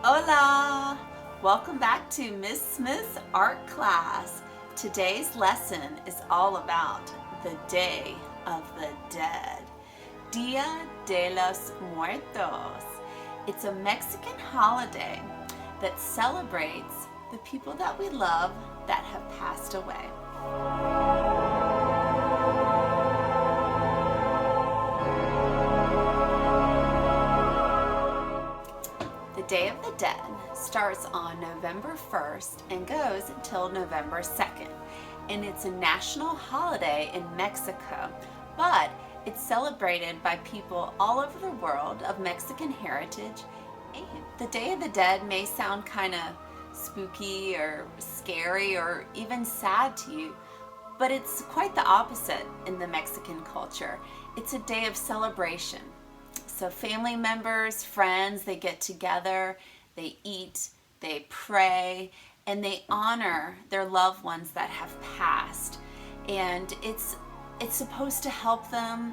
Hola! Welcome back to Miss Smith's art class. Today's lesson is all about the Day of the Dead. Dia de los Muertos. It's a Mexican holiday that celebrates the people that we love that have passed away. The Day of the Dead starts on November 1st and goes until November 2nd. And it's a national holiday in Mexico, but it's celebrated by people all over the world of Mexican heritage. The Day of the Dead may sound kind of spooky or scary or even sad to you, but it's quite the opposite in the Mexican culture. It's a day of celebration. So family members, friends, they get together, they eat, they pray, and they honor their loved ones that have passed. And it's supposed to help them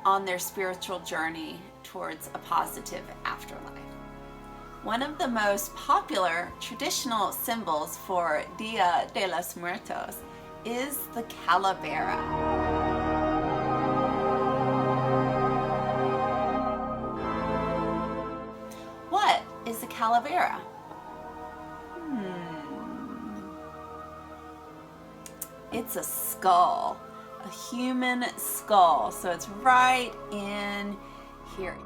on their spiritual journey towards a positive afterlife. One of the most popular traditional symbols for Dia de los Muertos is the Calavera. What is a Calavera? It's a skull, a human skull. So it's right in here.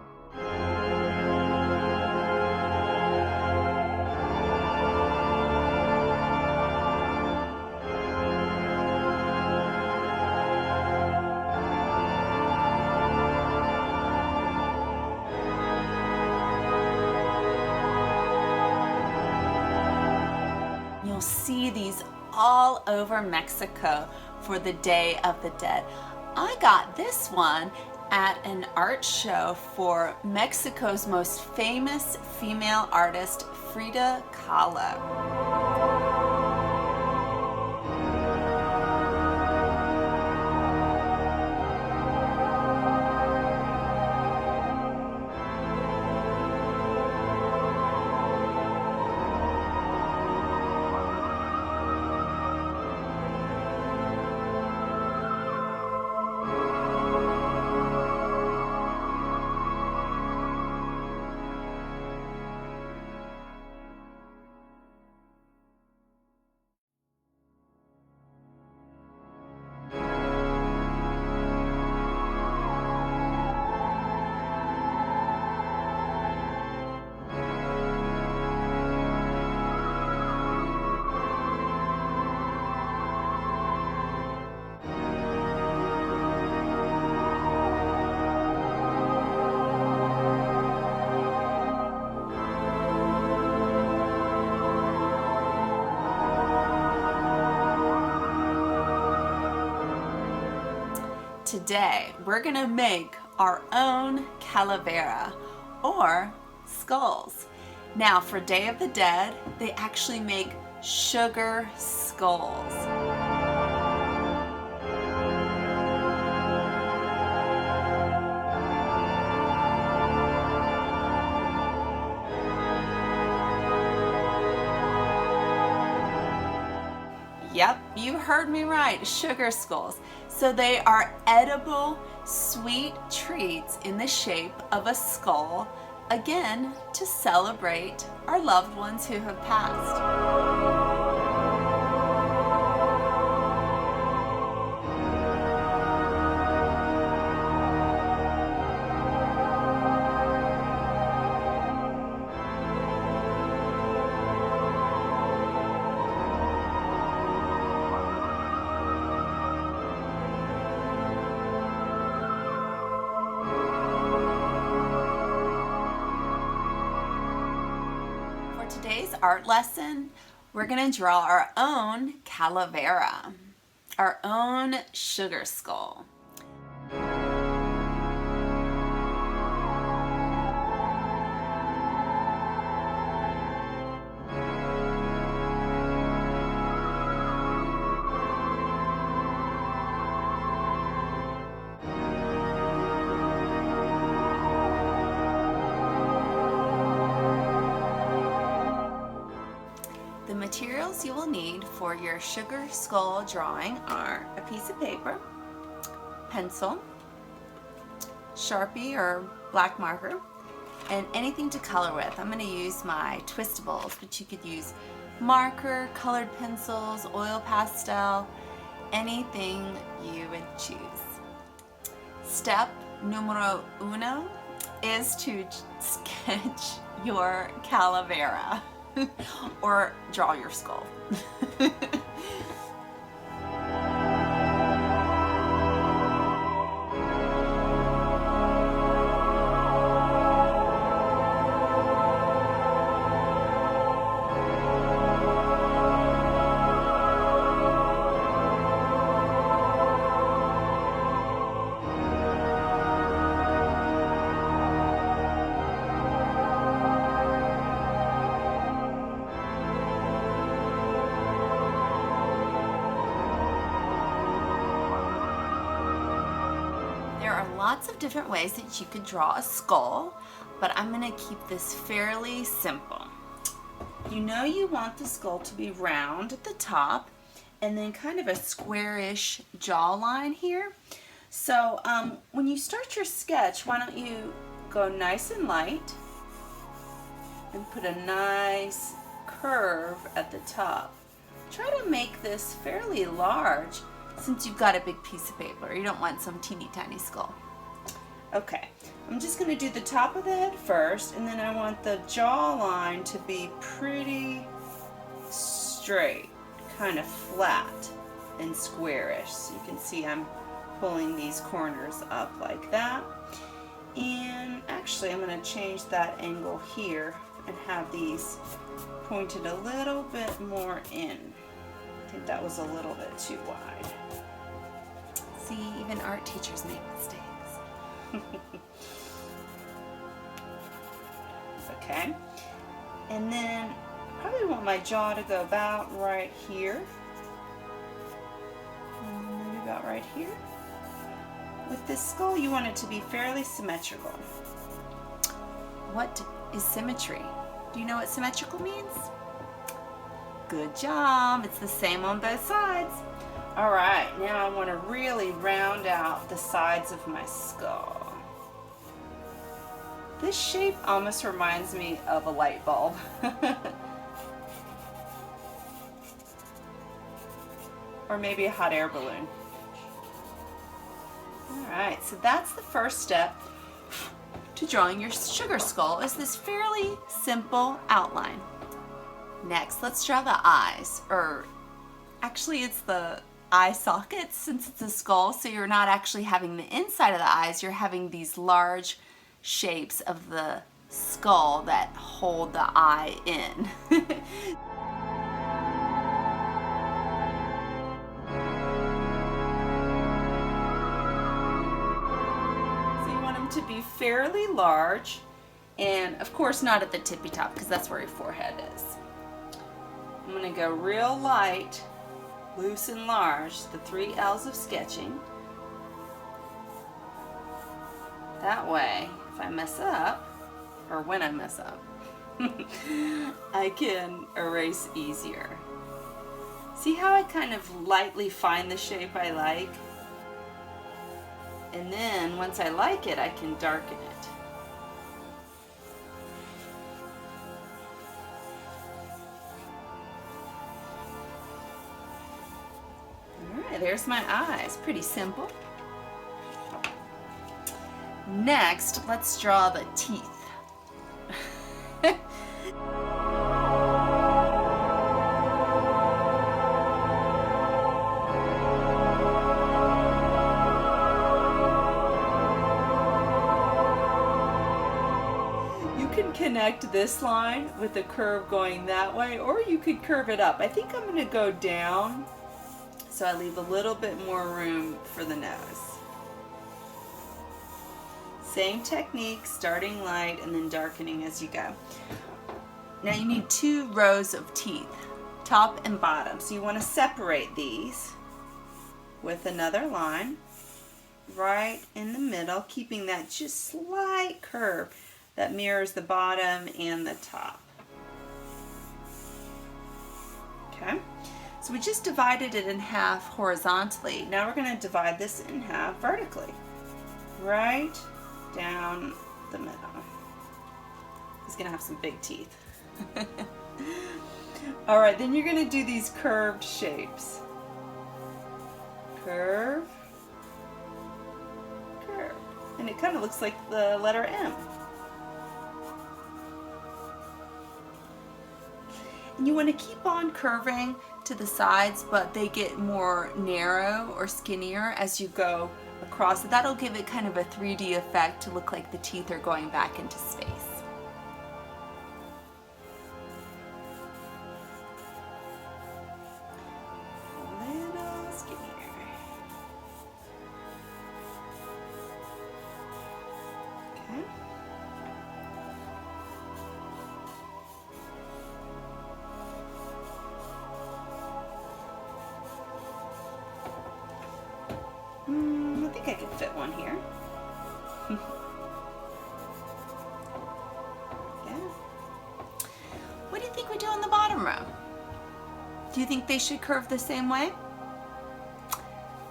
You'll see these all over Mexico for the Day of the Dead. I got this one at an art show for Mexico's most famous female artist, Frida Kahlo. Today, we're gonna make our own Calavera, or skulls. Now, for Day of the Dead, they actually make sugar skulls. Yep, you heard me right, sugar skulls. So they are edible, sweet treats in the shape of a skull, again, to celebrate our loved ones who have passed. Today's art lesson, we're going to draw our own Calavera, our own sugar skull. materials you will need for your sugar skull drawing are a piece of paper, pencil, Sharpie or black marker, and anything to color with. I'm going to use my Twistables, but you could use marker, colored pencils, oil pastel, anything you would choose. Step numero uno is to sketch your Calavera or draw your skull. There are lots of different ways that you could draw a skull, but I'm going to keep this fairly simple. You know you want the skull to be round at the top and then kind of a squarish jawline here. So when you start your sketch, why don't you go nice and light and put a nice curve at the top. Try to make this fairly large since you've got a big piece of paper. You don't want some teeny tiny skull. Okay, I'm just going to do the top of the head first, and then I want the jawline to be pretty straight, kind of flat and squarish. So you can see I'm pulling these corners up like that. And actually I'm going to change that angle here and have these pointed a little bit more in. I think that was a little bit too wide. See, even art teachers make mistakes. Okay, and then I probably want my jaw to go about right here. And maybe about right here. With this skull, you want it to be fairly symmetrical. What is symmetry? Do you know what symmetrical means? Good job. It's the same on both sides. All right, now I want to really round out the sides of my skull. This shape almost reminds me of a light bulb. Or maybe a hot air balloon. All right, so that's the first step to drawing your sugar skull, is this fairly simple outline. Next, let's draw the eyes, or actually it's the eye sockets since it's a skull, so you're not actually having the inside of the eyes, you're having these large shapes of the skull that hold the eye in. So you want them to be fairly large, and of course not at the tippy top because that's where your forehead is. I'm going to go real light, loose and large, the 3 L's of sketching. That way, if I mess up, or when I mess up, I can erase easier. See how I kind of lightly find the shape I like? And then once I like it, I can darken it. Alright, there's my eyes. Pretty simple. Next, let's draw the teeth. You can connect this line with a curve going that way, or you could curve it up. I think I'm going to go down so I leave a little bit more room for the nose. Same technique, starting light and then darkening as you go. Now you need 2 rows of teeth, top and bottom. So you want to separate these with another line right in the middle, keeping that just slight curve that mirrors the bottom and the top. Okay, so we just divided it in half horizontally. Now we're going to divide this in half vertically, right down the middle. He's going to have some big teeth. All right, then you're going to do these curved shapes. Curve, curve. And it kind of looks like the letter M. And you want to keep on curving to the sides, but they get more narrow or skinnier as you go across. So that'll give it kind of a 3D effect to look like the teeth are going back into space. I think I can fit one here. Yeah. What do you think we do in the bottom row? Do you think they should curve the same way?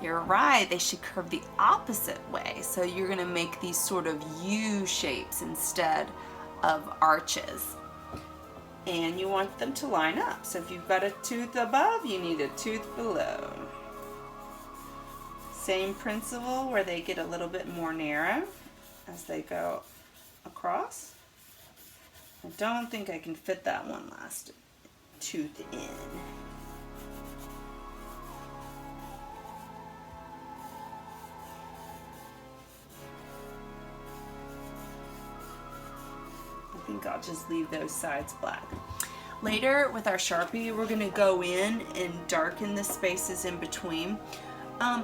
You're right, they should curve the opposite way. So you're going to make these sort of U shapes instead of arches. And you want them to line up. So if you've got a tooth above, you need a tooth below. Same principle where they get a little bit more narrow as they go across. I don't think I can fit that one last tooth in. I think I'll just leave those sides black. Later with our Sharpie, we're going to go in and darken the spaces in between.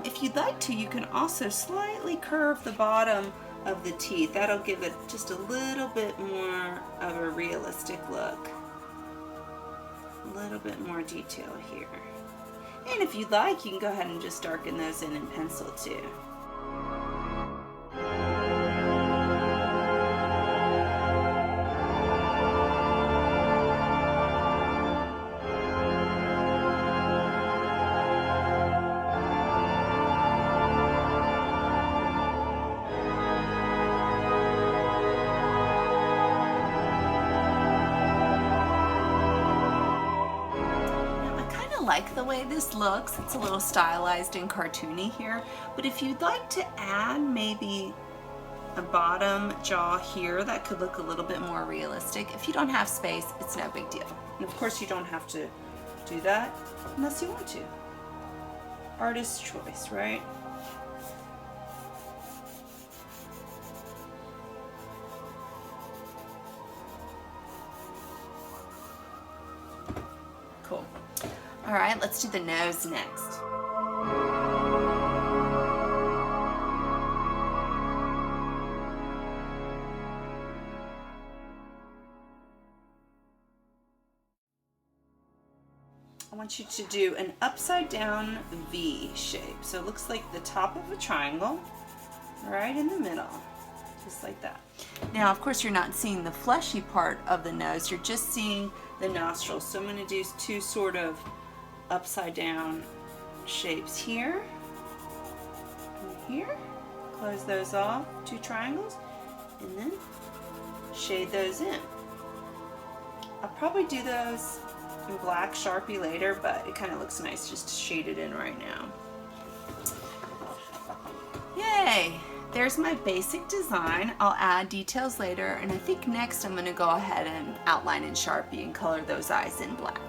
If you'd like to, you can also slightly curve the bottom of the teeth. That'll give it just a little bit more of a realistic look. A little bit more detail here. And if you'd like, you can go ahead and just darken those in pencil too. Like the way this looks. It's a little stylized and cartoony here, but if you'd like to add maybe a bottom jaw here, that could look a little bit more realistic. If you don't have space, it's no big deal. And of course you don't have to do that unless you want to. Artist's choice, right? Cool. All right, let's do the nose next. I want you to do an upside down V shape. So it looks like the top of a triangle right in the middle, just like that. Now, of course, you're not seeing the fleshy part of the nose, you're just seeing the nostrils. So I'm going to do two sort of upside down shapes here and here. Close those off, two triangles, and then shade those in. I'll probably do those in black Sharpie later, but it kind of looks nice just to shade it in right now. Yay! There's my basic design. I'll add details later, and I think next I'm going to go ahead and outline in Sharpie and color those eyes in black.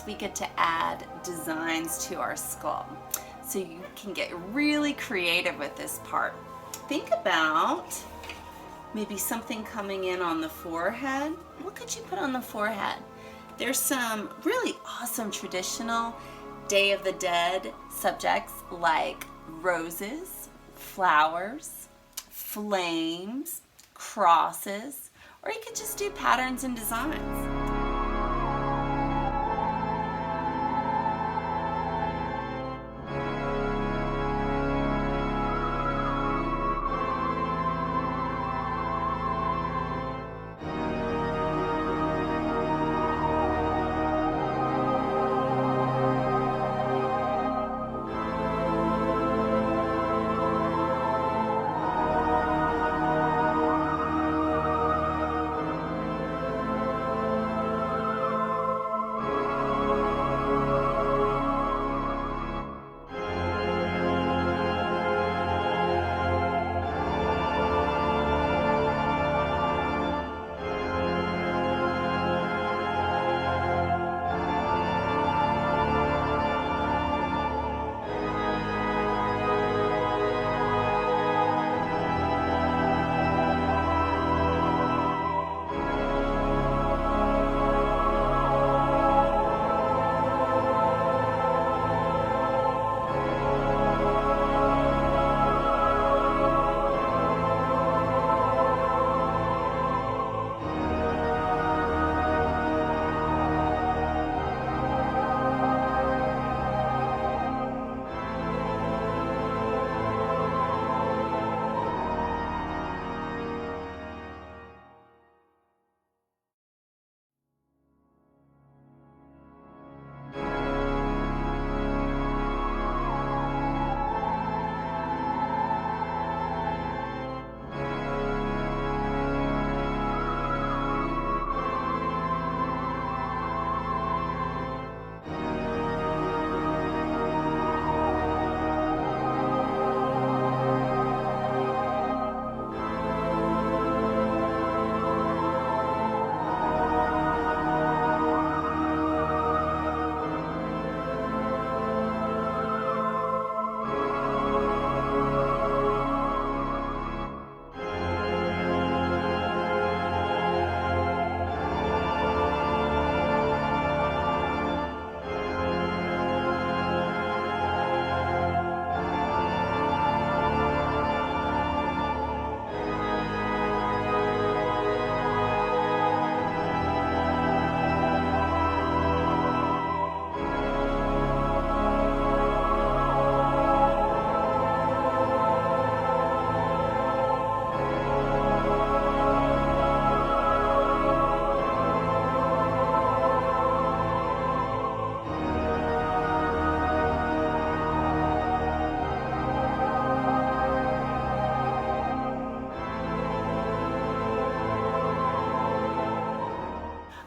We get to add designs to our skull. So you can get really creative with this part. Think about Maybe something coming in on the forehead. What could you put on the forehead? There's some really awesome traditional Day of the Dead subjects like roses, flowers, flames, crosses, or you could just do patterns and designs.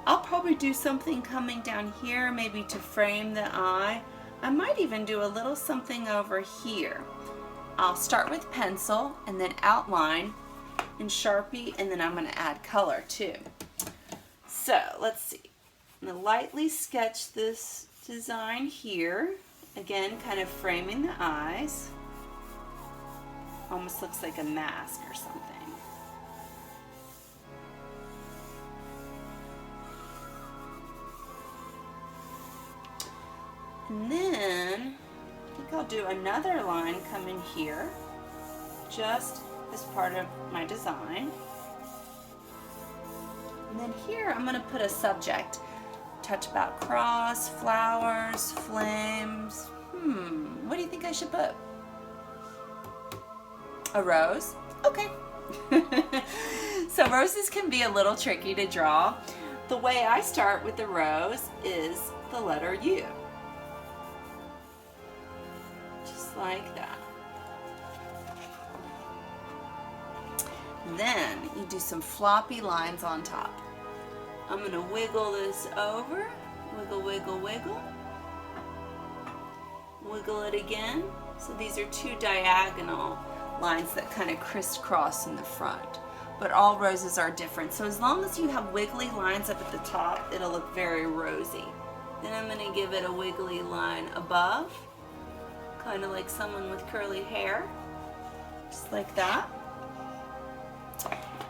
I'll probably do something coming down here, maybe to frame the eye. I might even do a little something over here. I'll start with pencil and then outline and Sharpie, and then I'm going to add color too. So let's see. I'm going to lightly sketch this design here. Again, kind of framing the eyes. Almost looks like a mask or something. And then I think I'll do another line coming here, just as part of my design. And then here I'm going to put a subject. Touch about cross, flowers, flames. What do you think I should put? A rose? Okay. So roses can be a little tricky to draw. The way I start with the rose is the letter U. Just like that. Then you do some floppy lines on top. I'm going to wiggle this over. Wiggle, wiggle, wiggle. Wiggle it again. So these are two diagonal lines that kind of crisscross in the front. But all roses are different. So as long as you have wiggly lines up at the top, it'll look very rosy. Then I'm going to give it a wiggly line above, kind of like someone with curly hair, just like that.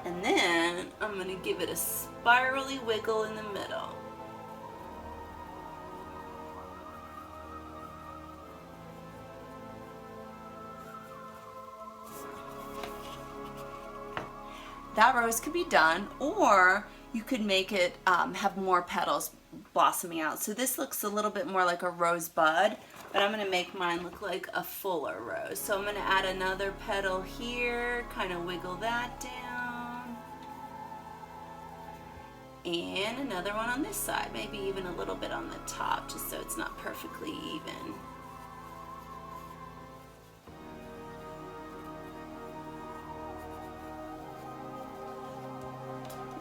And I'm going to give it a spirally wiggle in the middle. That rose could be done, or you could make it have more petals blossoming out. So this looks a little bit more like a rose bud, but I'm going to make mine look like a fuller rose. So I'm going to add another petal here, kind of wiggle that down. And another one on this side, maybe even a little bit on the top, just so it's not perfectly even.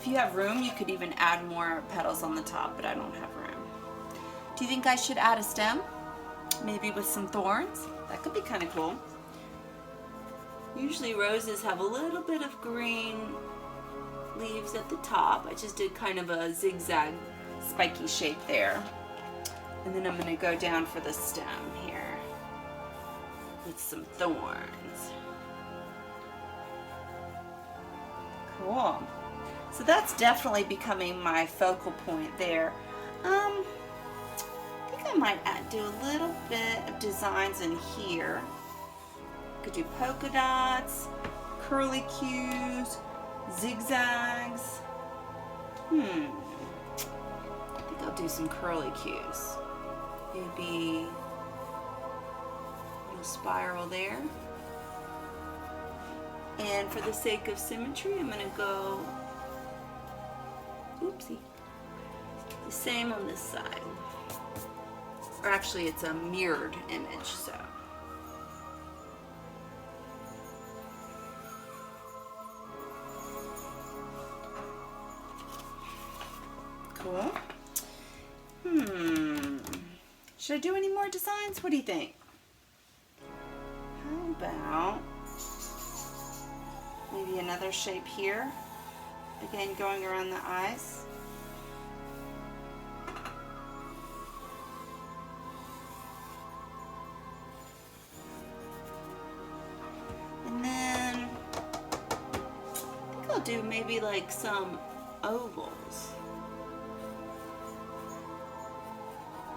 If you have room, you could even add more petals on the top, but I don't have room. Do you think I should add a stem? Maybe with some thorns? That could be kind of cool. Usually roses have a little bit of green leaves at the top. I just did kind of a zigzag spiky shape there. And then I'm going to go down for the stem here with some thorns. Cool. So that's definitely becoming my focal point there. I think I might do a little bit of designs in here. Could do polka dots, curly cues, zigzags. I think I'll do some curly cues. Maybe a little spiral there. And for the sake of symmetry, I'm going to go, oopsie, the same on this side. Or actually, it's a mirrored image, so. Cool. Should I do any more designs? What do you think? How about maybe another shape here? Again, going around the eyes. And then I think I'll do maybe like some ovals.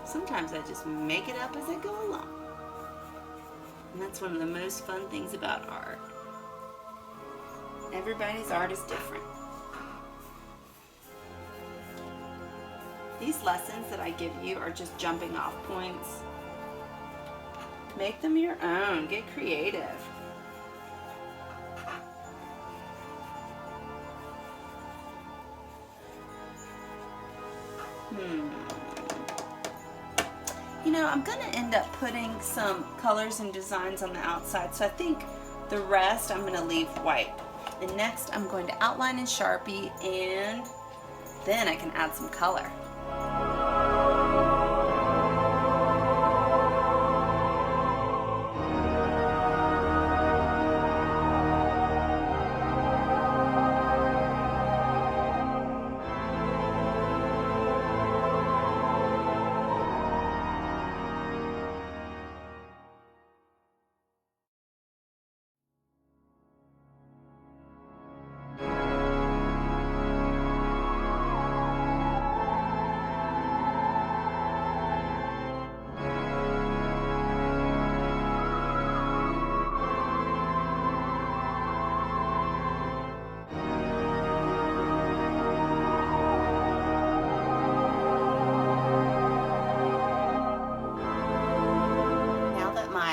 Sometimes I just make it up as I go along. And that's one of the most fun things about art. Everybody's art is different. These lessons that I give you are just jumping off points. Make them your own. Get creative. You know, I'm going to end up putting some colors and designs on the outside, so I think the rest I'm going to leave white. And next I'm going to outline in Sharpie, and then I can add some color.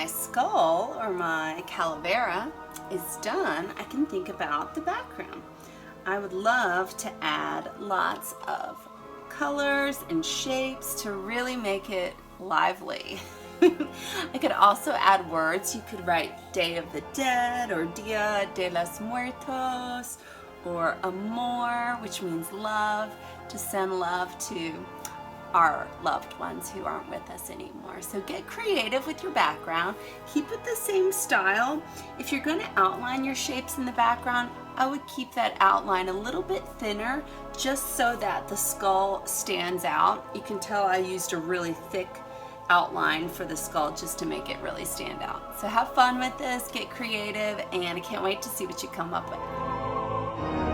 Skull, or my Calavera, is done, I can think about the background. I would love to add lots of colors and shapes to really make it lively. I could also add words. You could write Day of the Dead, or Dia de los Muertos, or Amor, which means love, to send love to our loved ones who aren't with us anymore. So get creative with your background. Keep it the same style. If you're going to outline your shapes in the background, I would keep that outline a little bit thinner, just so that the skull stands out. You can tell I used a really thick outline for the skull just to make it really stand out. So have fun with this, get creative, and I can't wait to see what you come up with.